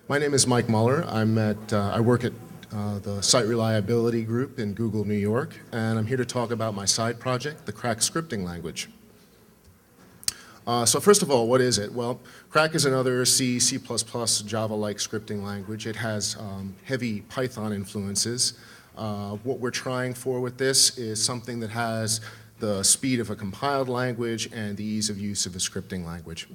My name is Mike Muller. I work at the Site Reliability Group in Google, New York, and I'm here to talk about my side project, the Crack scripting language. So first of all, what is it? Well, Crack is another C, C++, Java-like scripting language. It has heavy Python influences. What we're trying for with this is something that has the speed of a compiled language and the ease of use of a scripting language.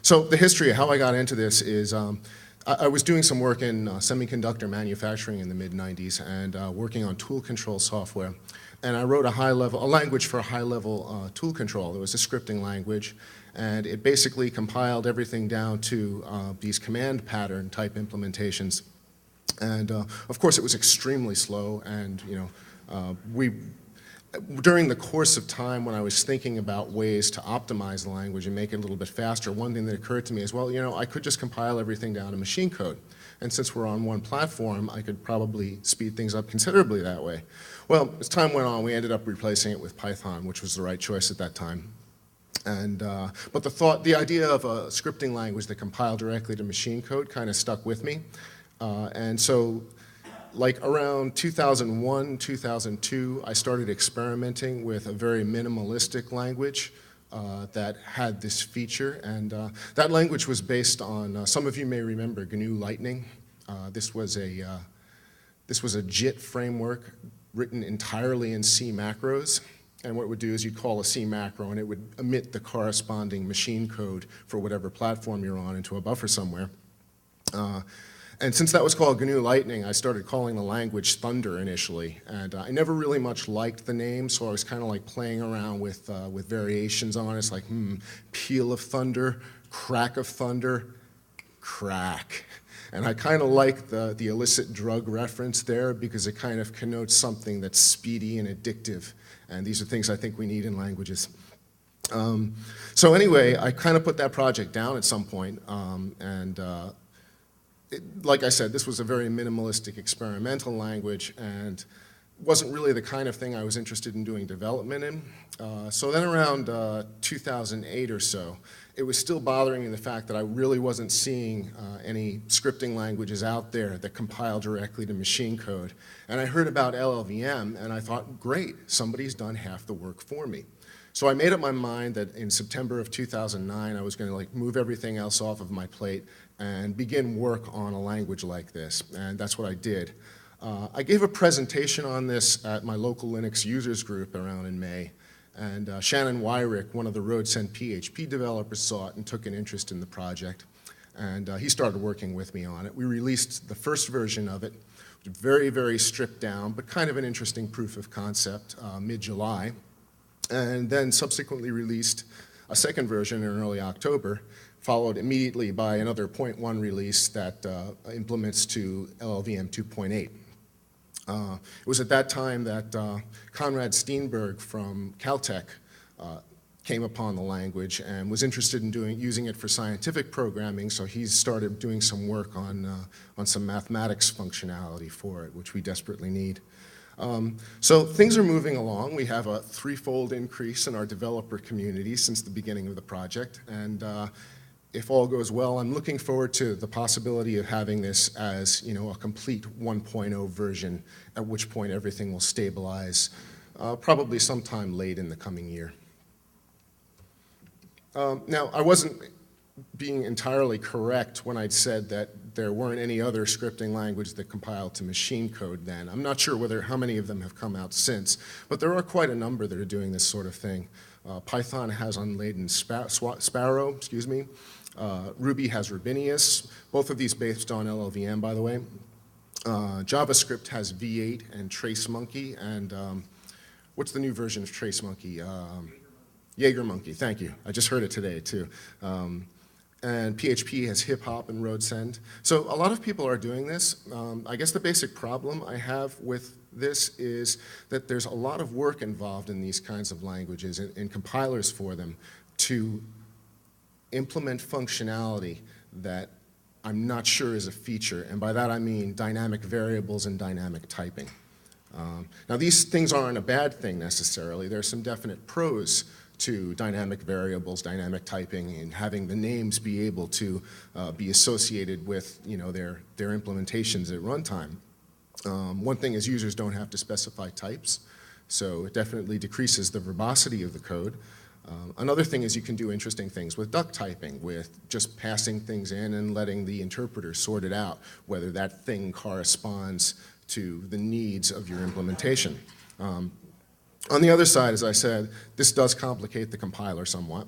So the history of how I got into this is I was doing some work in semiconductor manufacturing in the mid-90s and working on tool control software. And I wrote a language for high-level tool control. It was a scripting language, and it basically compiled everything down to these command pattern type implementations. And of course, it was extremely slow, and during the course of time when I was thinking about ways to optimize the language and make it a little bit faster, one thing that occurred to me is, well, I could just compile everything down to machine code. And since we're on one platform, I could probably speed things up considerably that way. Well, as time went on, we ended up replacing it with Python, which was the right choice at that time. And, but the idea of a scripting language that compiled directly to machine code kind of stuck with me. And so, like around 2001, 2002, I started experimenting with a very minimalistic language that had this feature. And that language was based on, some of you may remember GNU Lightning. This was a JIT framework written entirely in C macros. And what it would do is you'd call a C macro and it would emit the corresponding machine code for whatever platform you're on into a buffer somewhere. And since that was called GNU Lightning, I started calling the language Thunder initially. And I never really much liked the name, so I was kind of like playing around with variations on it. It's like, peal of thunder, crack of thunder, crack. And I kind of like the illicit drug reference there because it kind of connotes something that's speedy and addictive. And these are things I think we need in languages. So anyway, I kind of put that project down at some point, like I said, this was a very minimalistic experimental language and wasn't really the kind of thing I was interested in doing development in. So then around 2008 or so, it was still bothering me the fact that I really wasn't seeing any scripting languages out there that compile directly to machine code. And I heard about LLVM and I thought, great, somebody's done half the work for me. So I made up my mind that in September of 2009, I was going to move everything else off of my plate and begin work on a language like this, and that's what I did. I gave a presentation on this at my local Linux users group around in May, and Shannon Wyrick, one of the RoadSend PHP developers, saw it and took an interest in the project, and he started working with me on it. We released the first version of it, very, very stripped down, but kind of an interesting proof of concept, mid-July, and then subsequently released a second version in early October, followed immediately by another 0.1 release that implements to LLVM 2.8. It was at that time that Konrad Steenberg from Caltech came upon the language and was interested in using it for scientific programming, so he started doing some work on some mathematics functionality for it, which we desperately need. So things are moving along. We have a threefold increase in our developer community since the beginning of the project, and if all goes well, I'm looking forward to the possibility of having this as a complete 1.0 version, at which point everything will stabilize, probably sometime late in the coming year. Now, I wasn't being entirely correct when I'd said that there weren't any other scripting language that compiled to machine code then. I'm not sure how many of them have come out since, but there are quite a number that are doing this sort of thing. Python has Unladen Sparrow, Ruby has Rubinius, both of these based on LLVM, by the way. JavaScript has V8 and TraceMonkey, and what's the new version of TraceMonkey? JagerMonkey, thank you. I just heard it today, too. And PHP has hip hop and RoadSend. So a lot of people are doing this. I guess the basic problem I have with this is that there's a lot of work involved in these kinds of languages and compilers for them to implement functionality that I'm not sure is a feature, and by that I mean dynamic variables and dynamic typing. Now these things aren't a bad thing necessarily. There's some definite pros to dynamic variables, dynamic typing, and having the names be able to be associated with their implementations at runtime. One thing is users don't have to specify types, so it definitely decreases the verbosity of the code. Another thing is you can do interesting things with duck typing, with just passing things in and letting the interpreter sort it out, whether that thing corresponds to the needs of your implementation. On the other side, as I said, this does complicate the compiler somewhat.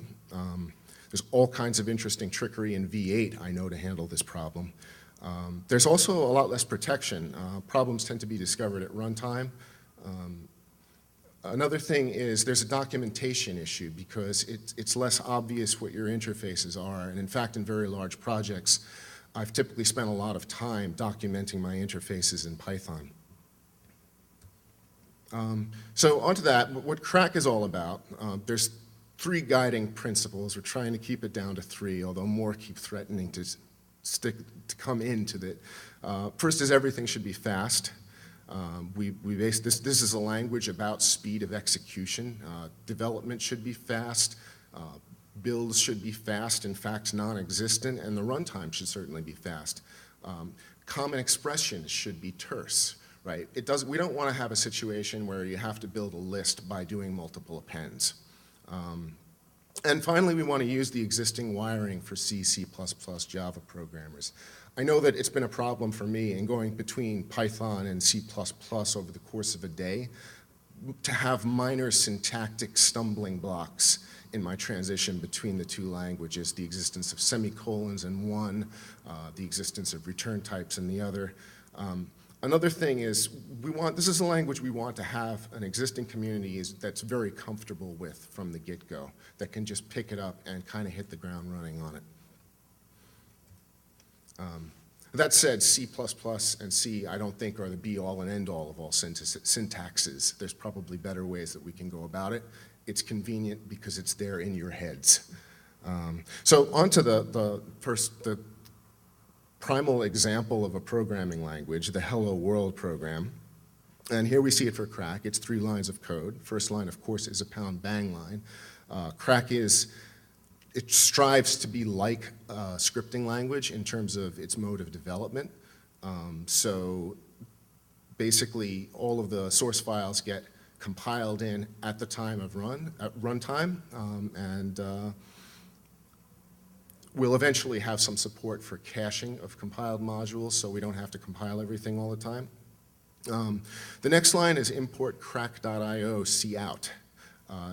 There's all kinds of interesting trickery in V8, I know, to handle this problem. There's also a lot less protection. Problems tend to be discovered at runtime. Another thing is there's a documentation issue because it's less obvious what your interfaces are. And in fact, in very large projects, I've typically spent a lot of time documenting my interfaces in Python. So onto that, what Crack is all about. There's 3 guiding principles. We're trying to keep it down to 3, although more keep threatening to come into it. First is everything should be fast. We base this is a language about speed of execution. Development should be fast. Builds should be fast, in fact, non-existent, and the runtime should certainly be fast. Common expressions should be terse, right? We don't want to have a situation where you have to build a list by doing multiple appends. And finally, we want to use the existing wiring for C, C++, Java programmers. I know that it's been a problem for me in going between Python and C++ over the course of a day to have minor syntactic stumbling blocks in my transition between the 2 languages, the existence of semicolons in one, the existence of return types in the other. Another thing is this is a language we want to have an existing community that's very comfortable with from the get-go, that can just pick it up and kind of hit the ground running on it. That said, C++ and C I don't think are the be-all and end-all of all syntaxes. There's probably better ways that we can go about it. It's convenient because it's there in your heads. So on to the primal example of a programming language, the Hello World program. And here we see it for Crack. It's 3 lines of code. First line, of course, is a pound bang line. Crack it strives to be like a scripting language in terms of its mode of development. So basically, all of the source files get compiled in at the time of runtime, and we'll eventually have some support for caching of compiled modules, so we don't have to compile everything all the time. The next line is import crack.io cout.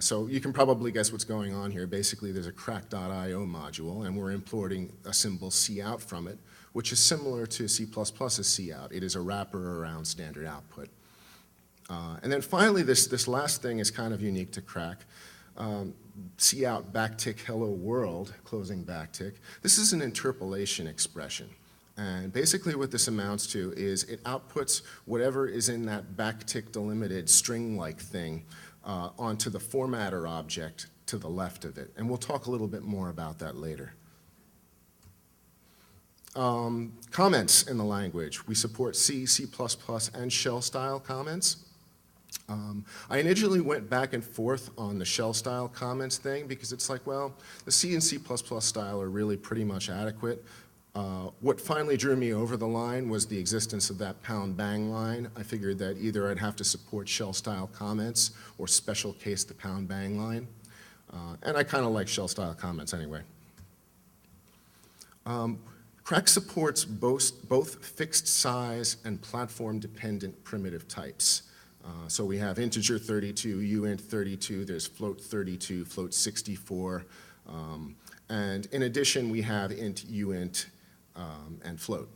So you can probably guess what's going on here. Basically, there's a crack.io module, and we're importing a symbol cout from it, which is similar to C++'s cout. It is a wrapper around standard output. And then finally, this last thing is kind of unique to Crack. Cout backtick hello world, closing backtick. This is an interpolation expression. And basically what this amounts to is it outputs whatever is in that backtick delimited string-like thing onto the formatter object to the left of it. And we'll talk a little bit more about that later. Comments in the language. We support C, C++, and shell-style comments. I initially went back and forth on the shell-style comments thing because it's like, well, the C and C++ style are really pretty much adequate. What finally drew me over the line was the existence of that pound bang line. I figured that either I'd have to support shell-style comments or special case the pound bang line. And I kind of like shell-style comments anyway. Crack supports both fixed size and platform-dependent primitive types. So we have integer 32, uint 32, there's float 32, float 64, and in addition we have int, uint, and float.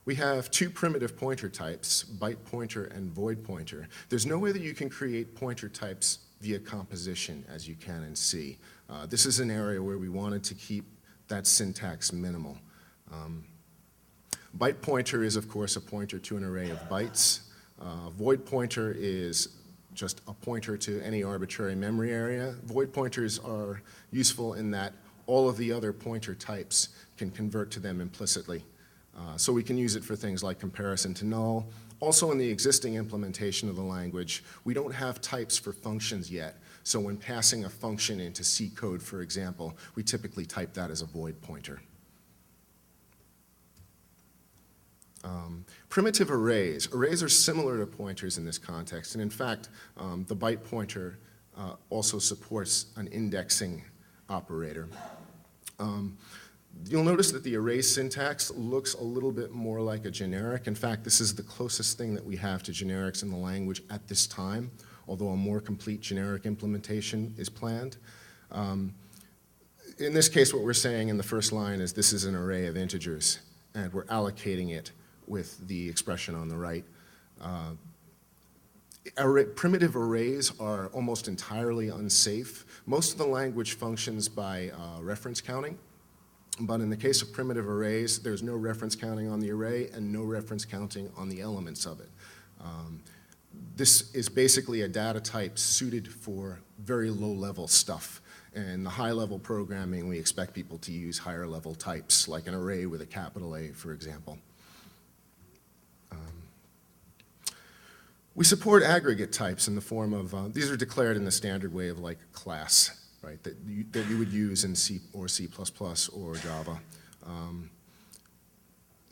We have 2 primitive pointer types, byte pointer and void pointer. There's no way that you can create pointer types via composition as you can in C. This is an area where we wanted to keep that syntax minimal. Byte pointer is, of course, a pointer to an array of bytes. Void pointer is just a pointer to any arbitrary memory area. Void pointers are useful in that all of the other pointer types can convert to them implicitly. So we can use it for things like comparison to null, Also in the existing implementation of the language, we don't have types for functions yet. So when passing a function into C code, for example, we typically type that as a void pointer. Primitive arrays. Arrays are similar to pointers in this context, and in fact, the byte pointer also supports an indexing operator. You'll notice that the array syntax looks a little bit more like a generic. In fact, this is the closest thing that we have to generics in the language at this time, although a more complete generic implementation is planned. In this case, what we're saying in the first line is this is an array of integers, and we're allocating it with the expression on the right. Primitive arrays are almost entirely unsafe. Most of the language functions by reference counting, but in the case of primitive arrays, there's no reference counting on the array and no reference counting on the elements of it. This is basically a data type suited for very low-level stuff. In the high-level programming, we expect people to use higher-level types, like an array with a capital A, for example. We support aggregate types in the form of, these are declared in the standard way of like a class, right, that you would use in C or C++ or Java.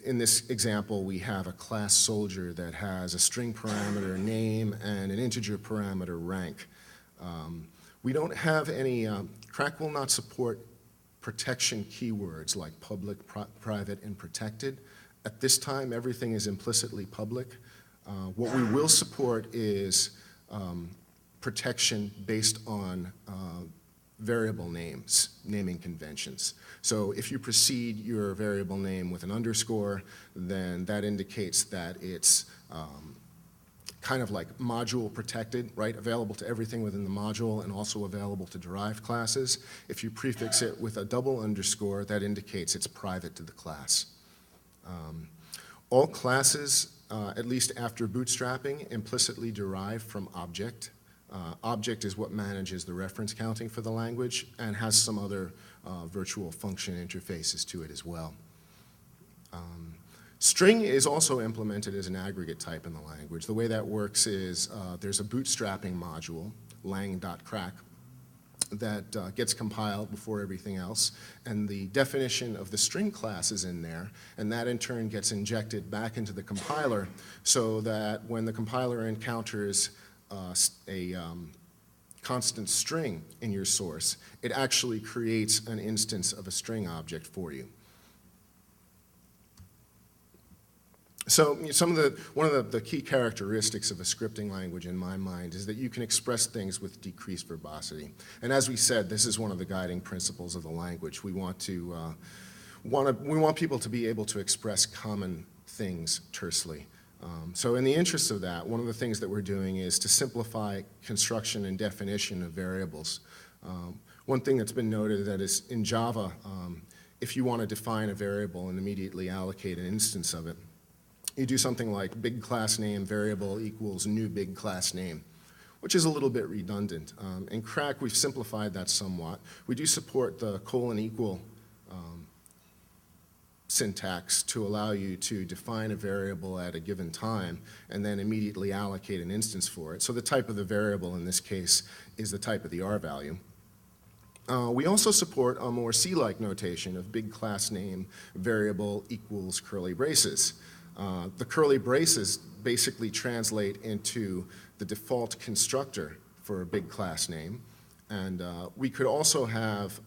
In this example, we have a class soldier that has a string parameter name and an integer parameter rank. We don't have any, Crack will not support protection keywords like public, private, and protected. At this time, everything is implicitly public. What we will support is protection based on variable names, naming conventions. So if you precede your variable name with an underscore, then that indicates that it's kind of like module protected, right? Available to everything within the module and also available to derived classes. If you prefix it with a double underscore, that indicates it's private to the class. All classes, at least after bootstrapping, implicitly derive from object. Object is what manages the reference counting for the language and has some other virtual function interfaces to it as well. String is also implemented as an aggregate type in the language. The way that works is there's a bootstrapping module, lang.crack, that gets compiled before everything else, and the definition of the string class is in there, and that in turn gets injected back into the compiler so that when the compiler encounters a constant string in your source, it actually creates an instance of a string object for you. So one of the key characteristics of a scripting language in my mind is that you can express things with decreased verbosity. And as we said, this is one of the guiding principles of the language. We want people to be able to express common things tersely. So in the interest of that, one of the things that we're doing is to simplify construction and definition of variables. One thing that's been noted that is in Java, if you want to define a variable and immediately allocate an instance of it, you do something like big class name variable equals new big class name, which is a little bit redundant. In Crack, we've simplified that somewhat. We do support the colon equal syntax to allow you to define a variable at a given time and then immediately allocate an instance for it. So the type of the variable in this case is the type of the R value. We also support a more C-like notation of big class name variable equals curly braces. The curly braces basically translate into the default constructor for a big class name, and we could also have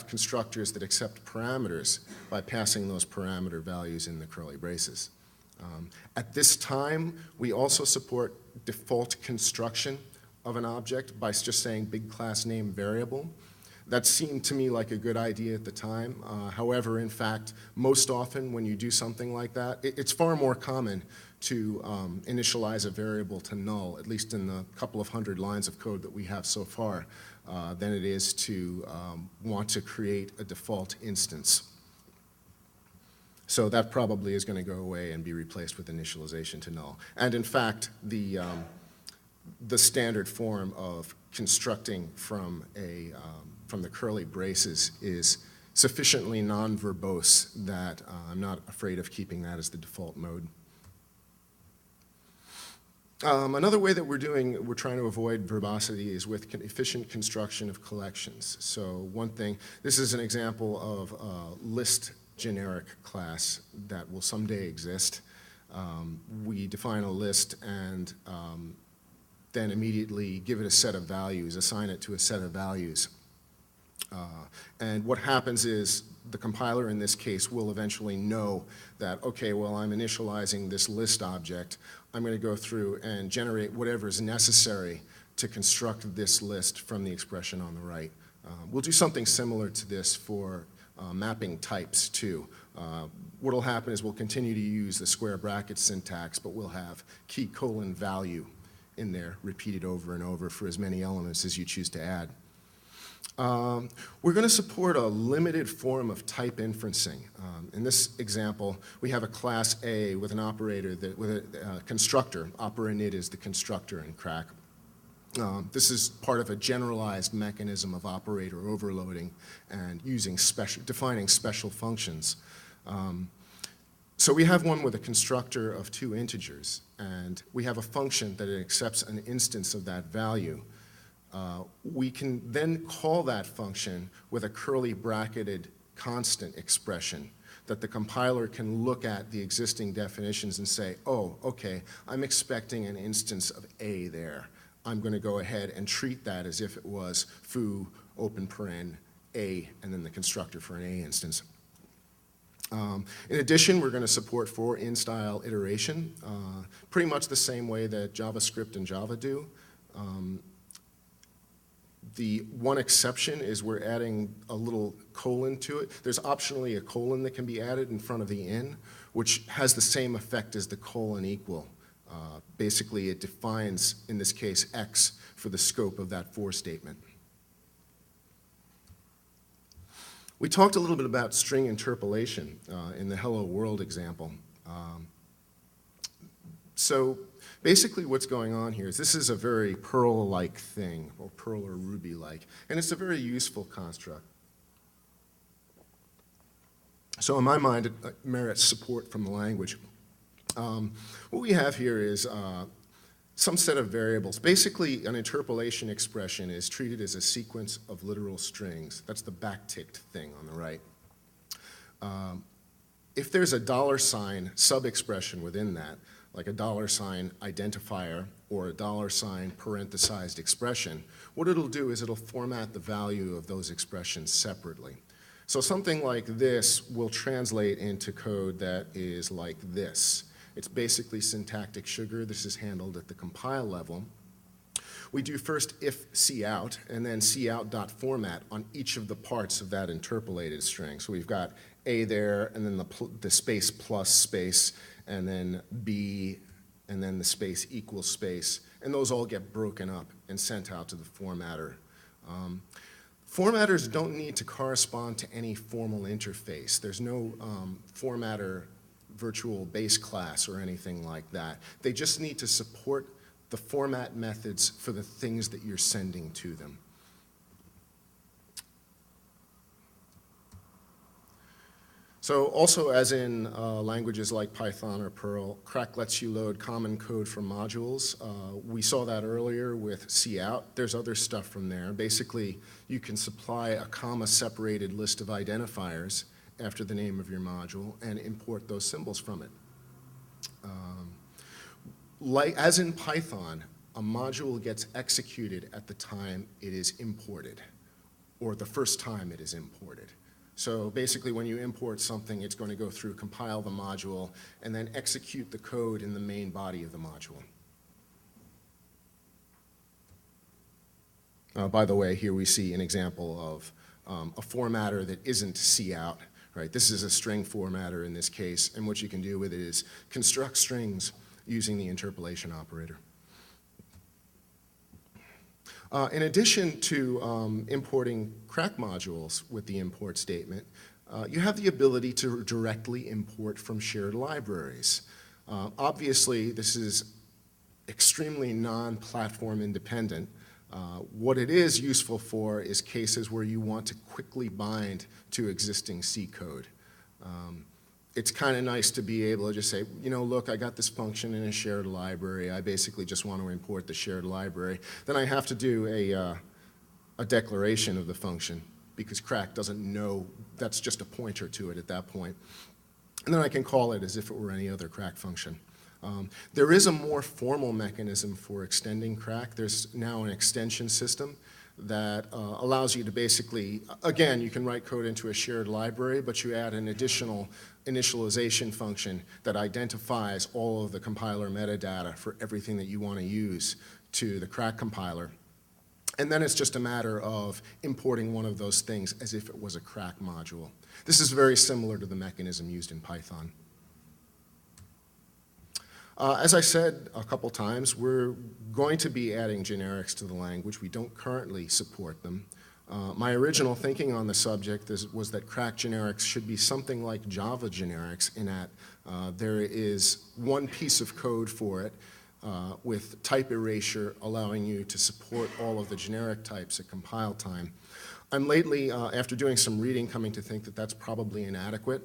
constructors that accept parameters by passing those parameter values in the curly braces. At this time, we also support default construction of an object by just saying big class name variable. That seemed to me like a good idea at the time. However, in fact, most often when you do something like that, it's far more common to initialize a variable to null, at least in the couple of hundred lines of code that we have so far, than it is to want to create a default instance. So that probably is going to go away and be replaced with initialization to null. And in fact, the standard form of constructing from the curly braces is sufficiently non-verbose that I'm not afraid of keeping that as the default mode. Another way that we're trying to avoid verbosity is with efficient construction of collections. So one thing, this is an example of a list generic class that will someday exist. We define a list and then immediately give it a set of values, assign it to a set of values. And what happens is the compiler in this case will eventually know that, okay, well, I'm initializing this list object. I'm going to go through and generate whatever is necessary to construct this list from the expression on the right. We'll do something similar to this for mapping types too. What will happen is we'll continue to use the square bracket syntax, but we'll have key colon value in there repeated over and over for as many elements as you choose to add. We're going to support a limited form of type inferencing. In this example, we have a class A with an operator, with a constructor. Operinit is the constructor in Crack. This is part of a generalized mechanism of operator overloading and defining special functions. So we have one with a constructor of 2 integers, and we have a function that it accepts an instance of that value. We can then call that function with a curly bracketed constant expression that the compiler can look at the existing definitions and say, oh, okay, I'm expecting an instance of A there. I'm going to go ahead and treat that as if it was foo, open paren, A, and then the constructor for an A instance. In addition, we're going to support for in-style iteration, pretty much the same way that JavaScript and Java do. The one exception is we're adding a little colon to it. There's optionally a colon that can be added in front of the in, which has the same effect as the colon equal. Basically, it defines, in this case, X for the scope of that for statement. We talked a little bit about string interpolation in the Hello World example. So basically what's going on here is this is a very Perl-like thing, or Perl or Ruby-like, and it's a very useful construct. So in my mind, it merits support from the language. What we have here is some set of variables. Basically, an interpolation expression is treated as a sequence of literal strings. That's the backticked thing on the right. If there's a $ sub-expression within that, like a $ identifier or a $ parenthesized expression, what it'll do is it'll format the value of those expressions separately. So something like this will translate into code that is like this. It's basically syntactic sugar. This is handled at the compile level. We do first if cout, and then cout.format on each of the parts of that interpolated string. So we've got A there, and then the space plus space, and then B, and then the space equals space. And those all get broken up and sent out to the formatter. Formatters don't need to correspond to any formal interface. There's no formatter virtual base class or anything like that. They just need to support the format methods for the things that you're sending to them. So also, as in languages like Python or Perl, Crack lets you load common code for modules. We saw that earlier with cout. There's other stuff from there. Basically, you can supply a comma-separated list of identifiers after the name of your module and import those symbols from it. As in Python, a module gets executed at the time it is imported, or the first time it is imported. So basically, when you import something, it's going to go through, compile the module, and then execute the code in the main body of the module. By the way, here we see an example of a formatter that isn't cout. Right? This is a string formatter in this case, and what you can do with it is construct strings using the interpolation operator. In addition to importing Crack modules with the import statement, you have the ability to directly import from shared libraries. Obviously, this is extremely non-platform independent. What it is useful for is cases where you want to quickly bind to existing C code. it's kind of nice to be able to just say, you know, look, I got this function in a shared library. I basically just want to import the shared library. Then I have to do a declaration of the function because Crack doesn't know, that's just a pointer to it at that point. And then I can call it as if it were any other Crack function. There is a more formal mechanism for extending Crack. There's now an extension system that allows you to basically, again, you can write code into a shared library, but you add an additional initialization function that identifies all of the compiler metadata for everything that you want to use to the Crack compiler. And then it's just a matter of importing one of those things as if it was a Crack module. This is very similar to the mechanism used in Python. As I said a couple times, we're going to be adding generics to the language. We don't currently support them. My original thinking on the subject was that Crack generics should be something like Java generics in that there is one piece of code for it with type erasure allowing you to support all of the generic types at compile time. I'm lately, after doing some reading, coming to think that that's probably inadequate.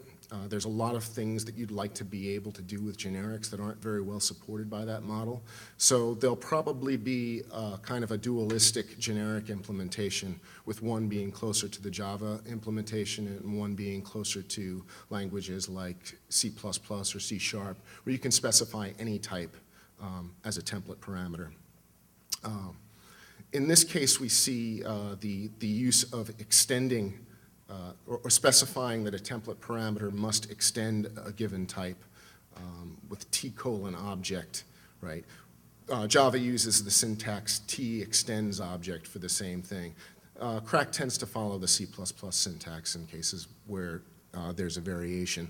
There's a lot of things that you'd like to be able to do with generics that aren't very well supported by that model. So there'll probably be kind of a dualistic generic implementation, with one being closer to the Java implementation and one being closer to languages like C++ or C#, where you can specify any type as a template parameter. In this case, we see the use of extending or specifying that a template parameter must extend a given type with t:object, right? Java uses the syntax t extends object for the same thing. Crack tends to follow the C++ syntax in cases where there's a variation.